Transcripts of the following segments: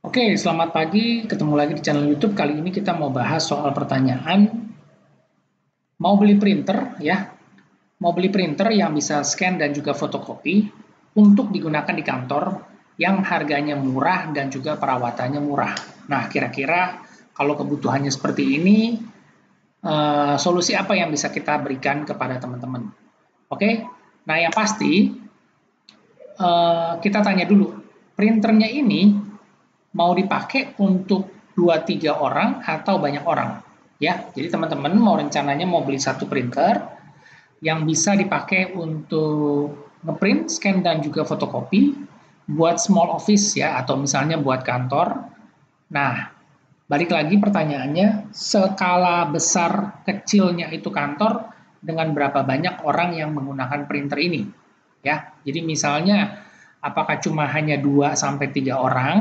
Oke, selamat pagi. Ketemu lagi di channel YouTube. Kali ini kita mau bahas soal pertanyaan mau beli printer ya. Mau beli printer yang bisa scan dan juga fotokopi untuk digunakan di kantor yang harganya murah dan juga perawatannya murah. Nah, kira-kira kalau kebutuhannya seperti ini, solusi apa yang bisa kita berikan kepada teman-teman? Oke, nah yang pasti kita tanya dulu, printernya ini mau dipakai untuk 2-3 orang atau banyak orang ya. Jadi teman-teman rencananya mau beli satu printer yang bisa dipakai untuk ngeprint, scan dan juga fotokopi buat small office ya atau misalnya buat kantor. Nah, balik lagi pertanyaannya, skala besar kecilnya itu kantor dengan berapa banyak orang yang menggunakan printer ini ya. Jadi misalnya apakah cuma hanya 2 sampai 3 orang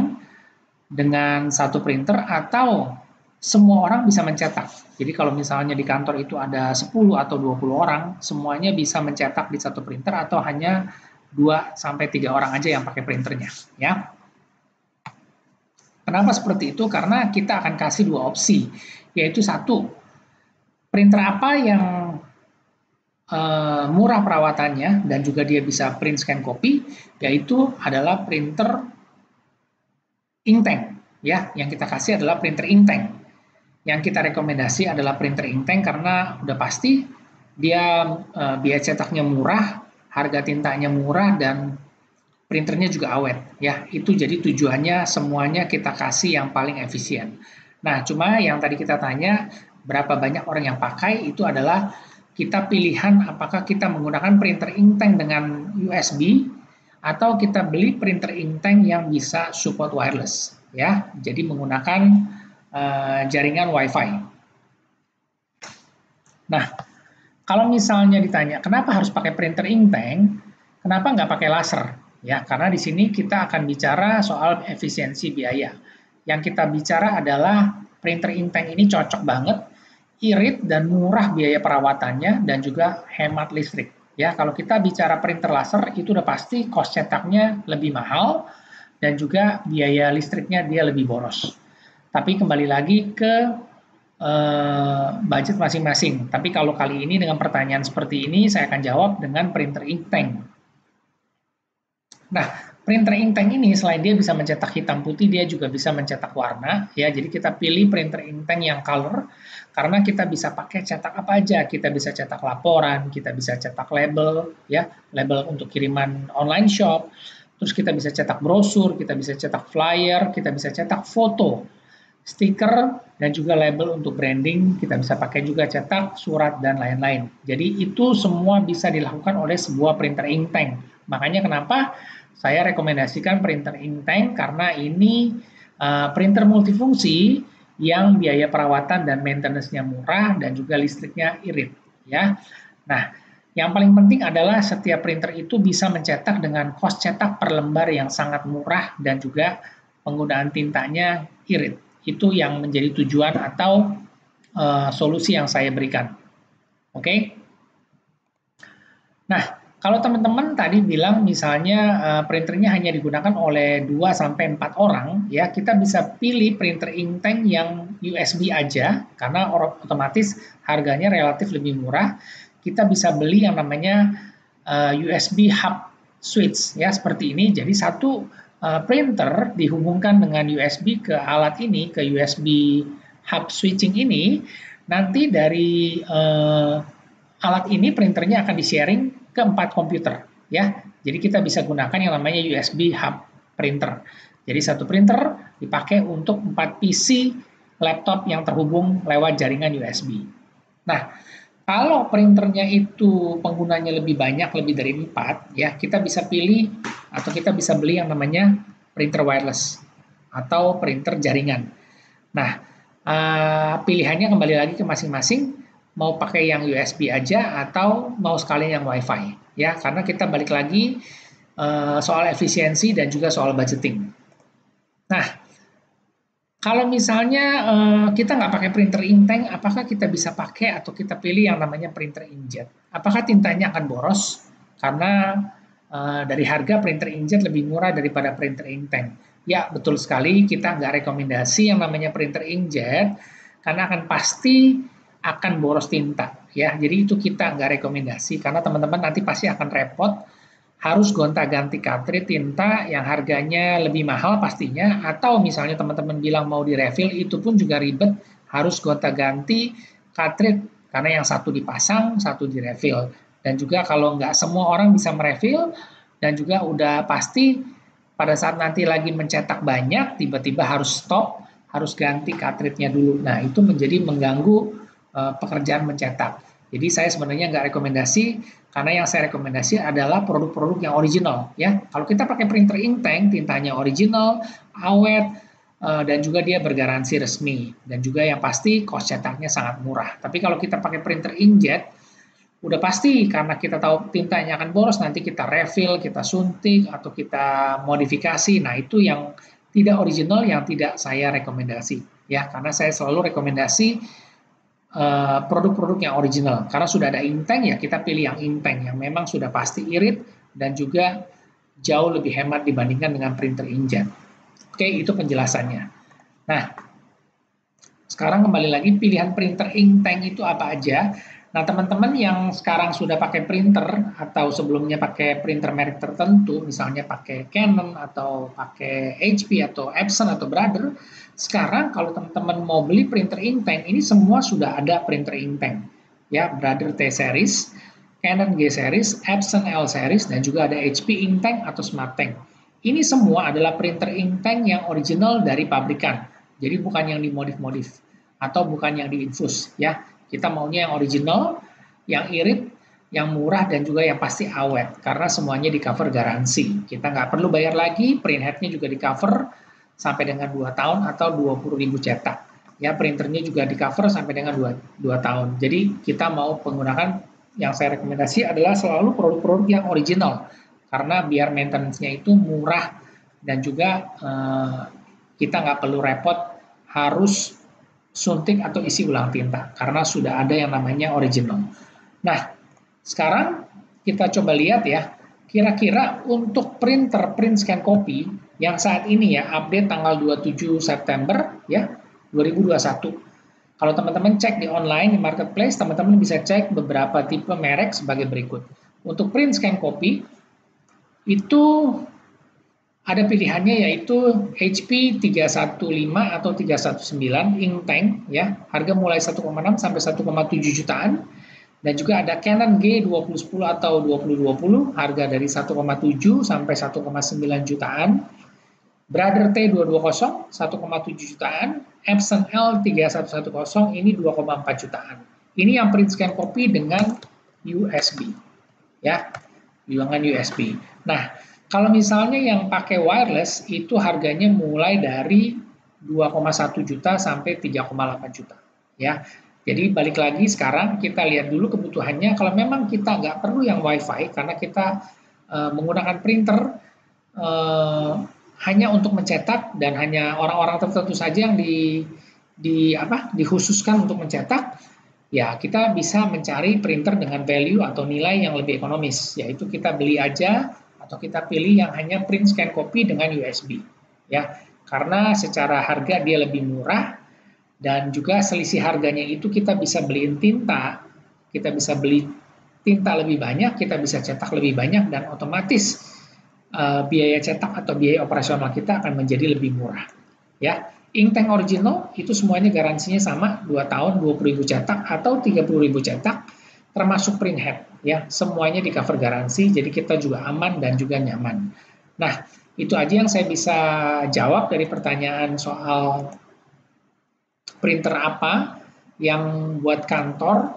dengan satu printer atau semua orang bisa mencetak. Jadi kalau misalnya di kantor itu ada 10 atau 20 orang, semuanya bisa mencetak di satu printer atau hanya 2 sampai 3 orang aja yang pakai printernya, ya. Kenapa seperti itu? Karena kita akan kasih dua opsi, yaitu satu, printer apa yang murah perawatannya dan juga dia bisa print scan copy, yaitu adalah printer inktank, ya. Yang kita kasih adalah printer inktank. Yang kita rekomendasi adalah printer inktank karena udah pasti dia biaya cetaknya murah, harga tintanya murah dan printernya juga awet ya. Itu jadi tujuannya semuanya kita kasih yang paling efisien. Nah, cuma yang tadi kita tanya berapa banyak orang yang pakai itu adalah kita pilihan apakah kita menggunakan printer inktank dengan USB atau kita beli printer inktank yang bisa support wireless ya. Jadi menggunakan jaringan WiFi. Nah, kalau misalnya ditanya kenapa harus pakai printer inktank, kenapa nggak pakai laser? Ya, karena di sini kita akan bicara soal efisiensi biaya. Yang kita bicara adalah printer inktank ini cocok banget, irit dan murah biaya perawatannya dan juga hemat listrik. Ya, kalau kita bicara printer laser itu udah pasti cost cetaknya lebih mahal dan juga biaya listriknya dia lebih boros. Tapi kembali lagi ke budget masing-masing. Tapi kalau kali ini dengan pertanyaan seperti ini, saya akan jawab dengan printer inktank. Nah, printer inktank ini selain dia bisa mencetak hitam putih, dia juga bisa mencetak warna. Ya, jadi kita pilih printer inktank yang color karena kita bisa pakai cetak apa aja. Kita bisa cetak laporan, kita bisa cetak label, ya, label untuk kiriman online shop. Terus kita bisa cetak brosur, kita bisa cetak flyer, kita bisa cetak foto, stiker, dan juga label untuk branding, kita bisa pakai juga cetak, surat, dan lain-lain. Jadi itu semua bisa dilakukan oleh sebuah printer inktank. Makanya kenapa saya rekomendasikan printer inktank karena ini printer multifungsi yang biaya perawatan dan maintenance-nya murah dan juga listriknya irit. Ya. Nah, yang paling penting adalah setiap printer itu bisa mencetak dengan cost cetak per lembar yang sangat murah dan juga penggunaan tintanya irit. Itu yang menjadi tujuan atau solusi yang saya berikan. Oke? Nah, kalau teman-teman tadi bilang misalnya printernya hanya digunakan oleh 2 sampai 4 orang, ya kita bisa pilih printer inktank yang USB aja karena otomatis harganya relatif lebih murah. Kita bisa beli yang namanya USB hub switch ya seperti ini. Jadi satu printer dihubungkan dengan USB ke alat ini, ke USB hub switching ini, nanti dari alat ini printernya akan di-sharing ke 4 komputer ya. Jadi kita bisa gunakan yang namanya USB hub printer. Jadi satu printer dipakai untuk 4 PC laptop yang terhubung lewat jaringan USB. Nah, kalau printernya itu penggunanya lebih banyak, lebih dari 4, ya kita bisa pilih atau kita bisa beli yang namanya printer wireless atau printer jaringan. Nah, pilihannya kembali lagi ke masing-masing, mau pakai yang USB aja atau mau sekalian yang WiFi. Ya, karena kita balik lagi soal efisiensi dan juga soal budgeting. Nah, kalau misalnya kita nggak pakai printer inktank, apakah kita bisa pakai atau kita pilih yang namanya printer inkjet? Apakah tintanya akan boros? Karena dari harga printer inkjet lebih murah daripada printer inktank. Ya, betul sekali. Kita nggak rekomendasi yang namanya printer inkjet karena akan pasti akan boros tinta. Ya, jadi itu kita nggak rekomendasi karena teman-teman nanti pasti akan repot harus gonta-ganti cartridge tinta yang harganya lebih mahal pastinya, atau misalnya teman-teman bilang mau di refill itu pun juga ribet, harus gonta-ganti cartridge karena yang satu dipasang, satu di refill. Dan juga kalau nggak semua orang bisa merefill, dan juga udah pasti pada saat nanti lagi mencetak banyak, tiba-tiba harus stop, harus ganti cartridge-nya dulu. Nah, itu menjadi mengganggu pekerjaan mencetak. Jadi saya sebenarnya nggak rekomendasi karena yang saya rekomendasi adalah produk-produk yang original ya. Kalau kita pakai printer inktank, tintanya original, awet, dan juga dia bergaransi resmi dan juga yang pasti cost cetaknya sangat murah. Tapi kalau kita pakai printer inkjet, udah pasti karena kita tahu tintanya akan boros, nanti kita refill, kita suntik atau kita modifikasi. Nah itu yang tidak original, yang tidak saya rekomendasi ya. Karena saya selalu rekomendasi produk-produk yang original. Karena sudah ada inktank ya kita pilih yang inktank yang memang sudah pasti irit dan juga jauh lebih hemat dibandingkan dengan printer inkjet. Oke, itu penjelasannya. Nah, sekarang kembali lagi pilihan printer inktank itu apa aja. Nah, teman-teman yang sekarang sudah pakai printer atau sebelumnya pakai printer merek tertentu, misalnya pakai Canon atau pakai HP atau Epson atau Brother, sekarang kalau teman-teman mau beli printer inktank, ini semua sudah ada printer inktank. Ya, Brother T series, Canon G series, Epson L series, dan juga ada HP inktank atau Smart Tank. Ini semua adalah printer inktank yang original dari pabrikan. Jadi bukan yang dimodif-modif atau bukan yang diinfus ya. Kita maunya yang original, yang irit, yang murah, dan juga yang pasti awet. Karena semuanya di cover garansi. Kita nggak perlu bayar lagi, print headnya juga di cover sampai dengan 2 tahun atau 20.000 cetak. Ya, printernya juga di cover sampai dengan 2 tahun. Jadi kita mau menggunakan, yang saya rekomendasi adalah selalu produk-produk yang original. Karena biar maintenance-nya itu murah dan juga kita nggak perlu repot harus suntik atau isi ulang tinta karena sudah ada yang namanya original. Nah, sekarang kita coba lihat ya, kira-kira untuk printer print scan copy yang saat ini ya update tanggal 27 September ya 2021. Kalau teman-teman cek di online di marketplace, teman-teman bisa cek beberapa tipe merek sebagai berikut. Untuk print scan copy itu ada pilihannya yaitu HP 315 atau 319 inktank ya, harga mulai 1,6 sampai 1,7 jutaan. Dan juga ada Canon G2010 atau 2020 harga dari 1,7 sampai 1,9 jutaan. Brother T220 1,7 jutaan, Epson L3110 ini 2,4 jutaan. Ini yang print scan copy dengan USB ya, dengan USB. Nah, kalau misalnya yang pakai wireless itu harganya mulai dari 2,1 juta sampai 3,8 juta ya. Jadi balik lagi sekarang kita lihat dulu kebutuhannya. Kalau memang kita nggak perlu yang WiFi karena kita menggunakan printer hanya untuk mencetak dan hanya orang-orang tertentu saja yang dikhususkan untuk mencetak, ya kita bisa mencari printer dengan value atau nilai yang lebih ekonomis, yaitu kita beli aja atau kita pilih yang hanya print scan copy dengan USB ya, karena secara harga dia lebih murah dan juga selisih harganya itu kita bisa beliin tinta, kita bisa beli tinta lebih banyak, kita bisa cetak lebih banyak dan otomatis biaya cetak atau biaya operasional kita akan menjadi lebih murah ya. Inktank original itu semuanya garansinya sama 2 tahun 20.000 cetak atau 30.000 cetak termasuk print head ya, semuanya di cover garansi, jadi kita juga aman dan juga nyaman. Nah, itu aja yang saya bisa jawab dari pertanyaan soal printer apa yang buat kantor,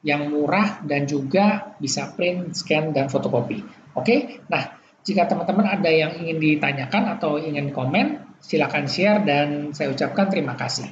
yang murah dan juga bisa print, scan, dan fotokopi. Oke, nah jika teman-teman ada yang ingin ditanyakan atau ingin komen, silakan share dan saya ucapkan terima kasih.